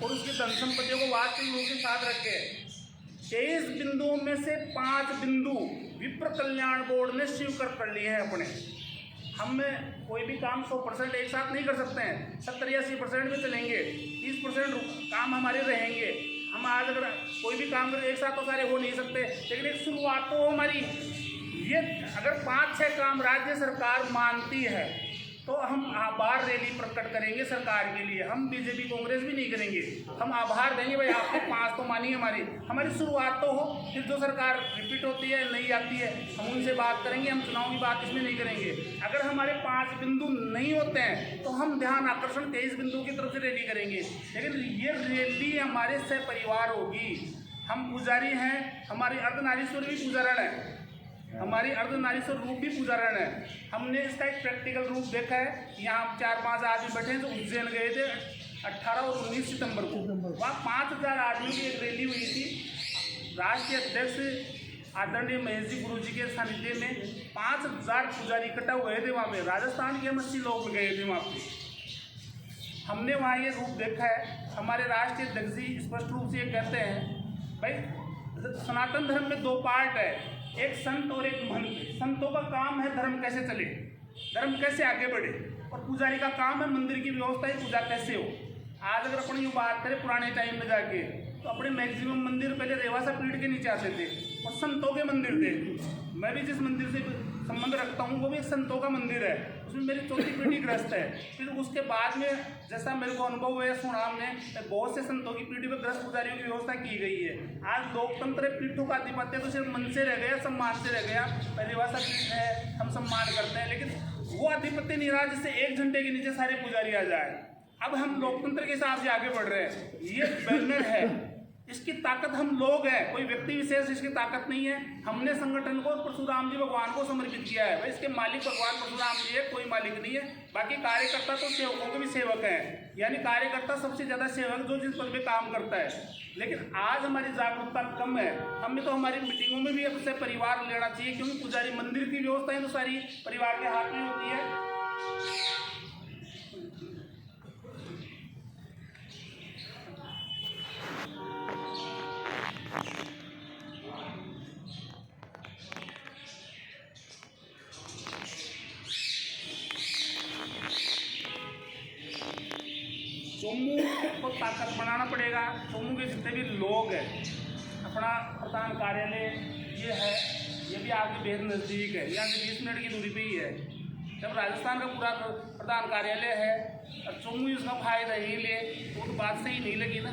और उसकी धन संपत्तियों को वास्तविक रूप के साथ रखे। 23 बिंदुओं में से 5 बिंदु विप्र कल्याण बोर्ड ने स्वीकृत कर लिए हैं अपने। हम में कोई भी काम 100% एक साथ नहीं कर सकते हैं, 70-80% में चलेंगे, 30% काम हमारे रहेंगे। हम आज अगर कोई भी काम करें एक साथ तो सारे हो नहीं सकते, लेकिन एक शुरुआत तो हमारी ये अगर 5-6 काम राज्य सरकार मानती है तो हम आभार रैली प्रकट करेंगे सरकार के लिए। हम बीजेपी कांग्रेस भी नहीं करेंगे, हम आभार देंगे भाई आपने 5 तो मानी हमारी शुरुआत तो हो। फिर जो सरकार रिपीट होती है नहीं आती है हम उनसे बात करेंगे, हम चुनाव की बात इसमें नहीं करेंगे। अगर हमारे 5 बिंदु नहीं होते हैं तो हम ध्यान आकर्षण 23 बिंदु की तरफ से रैली करेंगे, लेकिन ये रैली हमारे सहपरिवार होगी। हम पुजारी हैं, हमारी अर्धनारीश्वर भी पुजारण है, हमारी अर्धनारीश्वर रूप भी पुजारण है। हमने इसका एक प्रैक्टिकल रूप देखा है। यहाँ 4-5 आदमी बैठे हैं जो उज्जैन गए थे 18 और 19 सितंबर को, वहाँ 5000 आदमियों की एक रैली हुई थी। राष्ट्रीय अध्यक्ष आदरणीय महेश जी गुरु जी के सानिध्य में 5000 पुजारी इकट्ठा हुए थे वहाँ पे। राजस्थान के 80 लोग गए थे वहाँ पे। हमने वहाँ ये रूप देखा है। हमारे राष्ट्रीय अध्यक्ष जी स्पष्ट रूप से ये कहते हैं भाई सनातन धर्म में 2 पार्ट है, एक संत और एक महंत। संतों का काम है धर्म कैसे चले, धर्म कैसे आगे बढ़े, और पुजारी का काम है मंदिर की व्यवस्था ही पूजा कैसे हो। आज अगर अपन यूँ बात करें पुराने टाइम में जाके तो अपने मैक्सिमम मंदिर पहले रेवासा पीठ के नीचे आते थे और संतों के मंदिर थे। मैं भी जिस मंदिर से संबंध रखता हूँ वो भी एक संतों का मंदिर है, उसमें मेरी 4थी पीढ़ी ग्रस्त है। फिर उसके बाद में जैसा मेरे को अनुभव हुआ सुना हमने, बहुत से संतों की पीढ़ी पर ग्रस्त पुजारियों की व्यवस्था की गई है। आज लोकतंत्र पीठों का आधिपत्य तो सिर्फ मन से रह गया, सम्मान से रह गया। रेवासा पीठ है, हम सम्मान करते हैं, लेकिन वो आधिपत्य नहीं रहा जिससे 1 घंटे के नीचे सारे पुजारी आ जाए। अब हम लोकतंत्र के हिसाब से आगे बढ़ रहे हैं। ये बैनर है, इसकी ताकत हम लोग हैं, कोई व्यक्ति विशेष इसकी ताकत नहीं है। हमने संगठन को परशुराम जी भगवान को समर्पित किया है। भाई इसके मालिक भगवान परशुराम जी है, कोई मालिक नहीं है। बाकी कार्यकर्ता तो सेवकों के भी सेवक हैं, यानी कार्यकर्ता सबसे ज़्यादा सेवक जो जिस पद पे काम करता है। लेकिन आज हमारी जागरूकता कम है। हमें तो हमारी मीटिंगों में भी अपने परिवार लेना चाहिए, क्योंकि पुजारी मंदिर की व्यवस्था है तो सारी परिवार के हाथ में होती है। चोमू को ताकत बढ़ाना पड़ेगा। चोमू के जितने भी लोग हैं, अपना प्रधान कार्यालय ये है, ये भी आपके बेहद नज़दीक है, यहाँ से 20 मिनट की दूरी पे ही है। जब राजस्थान का पूरा प्रधान कार्यालय है और चोमू उसका फायदा ही ले तो बात सही नहीं लगी ना।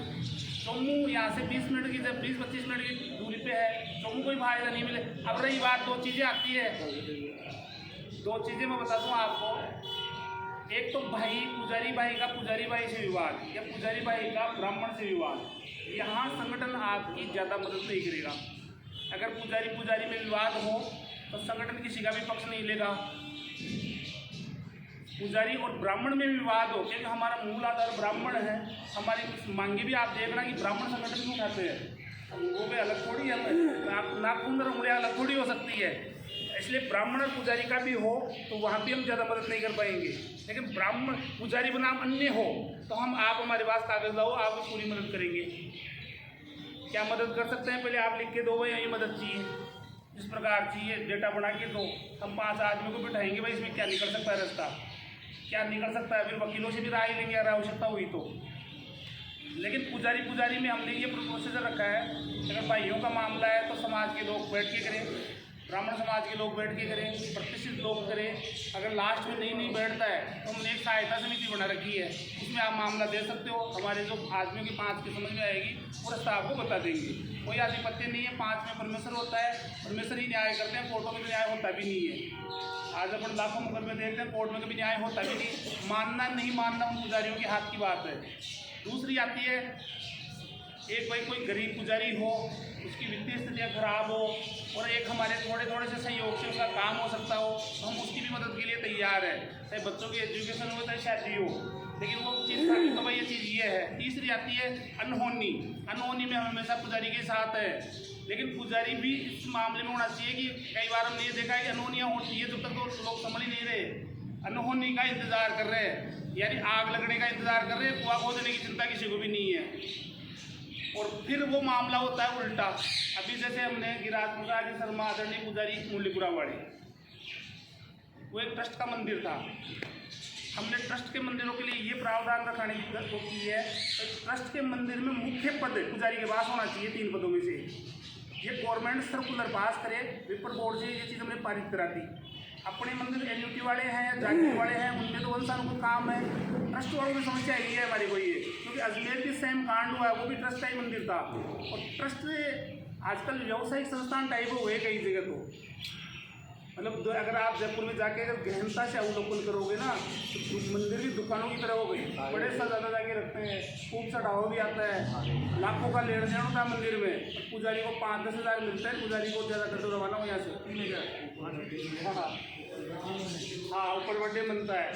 चोमू यहाँ से 20 मिनट की, जब 20-25 मिनट की दूरी पे है, चोमू कोई फायदा नहीं मिले। अब रही बात 2 चीज़ें आती है, 2 चीज़ें मैं बता दूँ आपको। एक तो भाई पुजारी भाई का पुजारी भाई से विवाद या पुजारी भाई का ब्राह्मण से विवाद, यहाँ संगठन आपकी ज़्यादा मदद नहीं करेगा। अगर पुजारी में विवाद हो तो संगठन किसी का भी पक्ष नहीं लेगा। पुजारी और ब्राह्मण में विवाद हो, क्योंकि हमारा मूल आधार ब्राह्मण है। हमारी मांगे भी आप देखना कि ब्राह्मण संगठन क्यों उठाते हैं, वो भी अलग थोड़ी है, नाखून और उंगलियाँ अलग थोड़ी हो सकती है। इसलिए ब्राह्मण और पुजारी का भी हो तो वहाँ भी हम ज़्यादा मदद नहीं कर पाएंगे। लेकिन ब्राह्मण पुजारी बनाम अन्य हो तो हम आप हमारे पास कागज लाओ, आपको पूरी मदद करेंगे। क्या मदद कर सकते हैं पहले आप लिख के दो, भाई यही मदद चाहिए, इस प्रकार चाहिए, डेटा बना के दो। हम 5 आदमी को बिठाएंगे, भाई इसमें क्या निकल सकता है रास्ता, क्या निकल सकता है। फिर वकीलों से भी राय लेंगे अगर आवश्यकता हुई तो। लेकिन पुजारी में हमने ये प्रोसीजर रखा है, अगर भाइयों का मामला है तो समाज के लोग बैठ के करें, ब्राह्मण समाज के लोग बैठ के करें, प्रतिष्ठित लोग करें। अगर लास्ट में नहीं बैठता है तो हमने एक सहायता समिति बना रखी है, उसमें आप मामला दे सकते हो। हमारे जो आदमियों की 5 की समझ में आएगी वो रास्ता आपको बता देंगे। कोई आधिपत्य नहीं है, 5 में परमेश्वर होता है, परमेश्वर ही न्याय करते हैं, कोर्टों में भी न्याय होता भी नहीं है। आज अपन लाखों मुकदमे देखते हैं, कोर्ट में कभी न्याय होता भी नहीं। मानना नहीं मानना उन पुजारियों के हाथ की बात है। दूसरी आती है, एक भाई कोई गरीब पुजारी हो, उसकी वित्तीय स्थितियाँ खराब हो और एक हमारे थोड़े से सहयोग से उसका काम हो सकता हो तो हम उसकी भी मदद के लिए तैयार है। चाहे बच्चों की एजुकेशन हो चाहे शादी हो, लेकिन वो चीज़ तो भाई ये चीज़ ये है। तीसरी आती है अनहोनी। अनहोनी में हम हमेशा पुजारी के साथ है, लेकिन पुजारी भी इस मामले में होना चाहिए कि कई बार हमने ये देखा है कि अनहोनियाँ होती है जब तक तो लोग समझ ही नहीं रहे, अनहोनी का इंतजार कर रहे हैं। यानी आग लगने का इंतजार कर रहे हैं, कुआं खोदने की चिंता किसी को भी नहीं है। और फिर वो मामला होता है उल्टा। अभी जैसे हमने गिरिराज प्रसाद जी शर्मा आदरणीय पुजारी मूल्यपुरा वाले, वो एक ट्रस्ट का मंदिर था। हमने ट्रस्ट के मंदिरों के लिए ये प्रावधान रखाने की वो की है, ट्रस्ट के मंदिर में मुख्य पद पुजारी के पास होना चाहिए 3 पदों में से। ये गवर्नमेंट सर्कुलर पास करे, विप्र बोर्ड से ये चीज़ हमने पारित करा दी। अपने मंदिर एन्युटी वाले हैं या जागीर वाले हैं, उनमें तो वंशानुगत काम है। ट्रस्ट वालों की समस्या यही है हमारी को, ये क्योंकि अजमेर की सेम कांड हुआ है, वो भी ट्रस्ट का ही मंदिर था। और ट्रस्ट आजकल व्यावसायिक संस्थान टाइप हो गए कई जगह। तो मतलब अगर आप जयपुर में जाके अगर गहनता से अवलोकन करोगे ना, तो मंदिर की दुकानों की तरह हो गई। बड़े सा ज़्यादा जाके रखते हैं, खूब चढ़ावा भी आता है, लाखों का लेन देन होता है मंदिर में। पुजारी को 5-10 हज़ार मिलता है, पुजारी को ज़्यादा कर दो रवाना हो यहाँ से 3000। हाँ ऊपर बर्थडे बनता है।